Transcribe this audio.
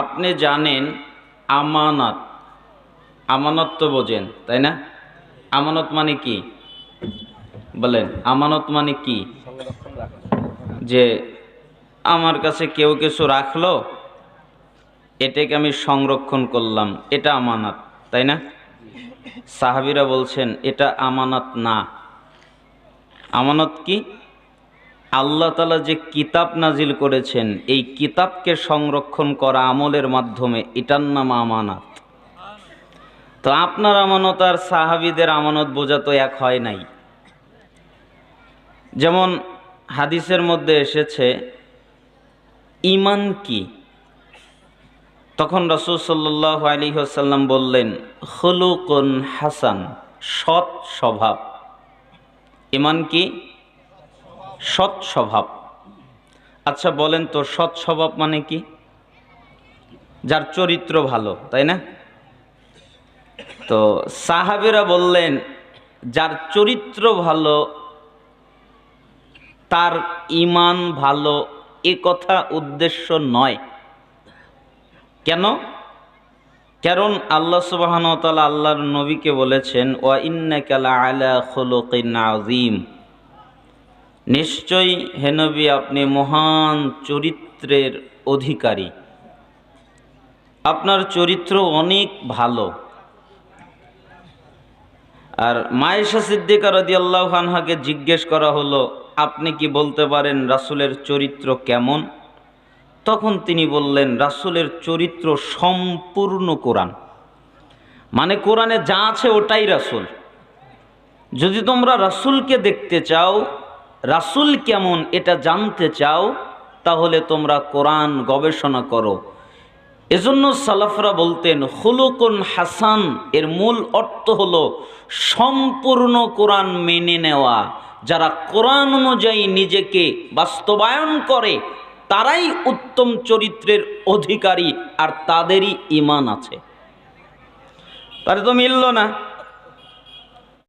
আপনি জানেন আমানত, আমানত তো বোঝেন তাই না? আমানত মানে কি বলেন? আমানত মানে কি? যে আমার কাছে কেউ কিছু রাখলো, এটাকে আমি সংরক্ষণ করলাম, এটা আমানত, তাই না? সাহাবীরা বলছেন এটা আমানত না। আমানত কি? আল্লাহ তাআলা যে কিতাব নাজিল করেছেন, এই কিতাবকে সংরক্ষণ করা আমলের মাধ্যমে, এটার নাম আমানত। তো আপনার আমানত আর সাহাবীদের আমানত বোঝা তো এক হয় নাই। যেমন হাদিসের মধ্যে এসেছে ঈমান কি, তখন রাসূল সাল্লাল্লাহু আলাইহি ওয়াসাল্লাম বললেন খুলুকুন হাসান, সৎ স্বভাব। ঈমান কি? সৎ স্বভাব। আচ্ছা বলেন তো, সৎ স্বভাব মানে কি? যার চরিত্র ভালো, তাই না? তো সাহাবীরা বললেন যার চরিত্র ভালো তার ঈমান ভালো, এ কথা উদ্দেশ্য নয়। কেন? কারণ আল্লাহ সুবহানাহু ওয়া তাআলা আল্লাহর নবীকে বলেছেন ওয়া ইন্নাকা লাআলা খুলুকিন আযীম, নিশ্চয়ই হে নবী আপনি মহান চরিত্রের অধিকারী, আপনার চরিত্র অনেক ভালো। আর মা আয়েশা সিদ্দিকা রাদিয়াল্লাহু আনহাকে জিজ্ঞেস করা হলো আপনি কি বলতে পারেন রাসূলের চরিত্র কেমন? তখন তিনি বললেন রাসূলের চরিত্র সম্পূর্ণ কোরআন, মানে কোরআনে যা আছে ওটাই রাসূল। যদি তোমরা রাসূলকে দেখতে চাও, রাসূল কেমন এটা জানতে চাও, তাহলে তোমরা কোরআন গবেষণা করো। এজন্য সালাফরা বলতেন খুলুকুন হাসান এর মূল অর্থ হলো সম্পূর্ণ কোরআন মেনে নেওয়া। যারা কোরআন অনুযায়ী নিজেকে বাস্তবায়ন করে তারাই উত্তম চরিত্রের অধিকারী, আর তাদেরই ঈমান আছে। তাহলে তো মিলল না।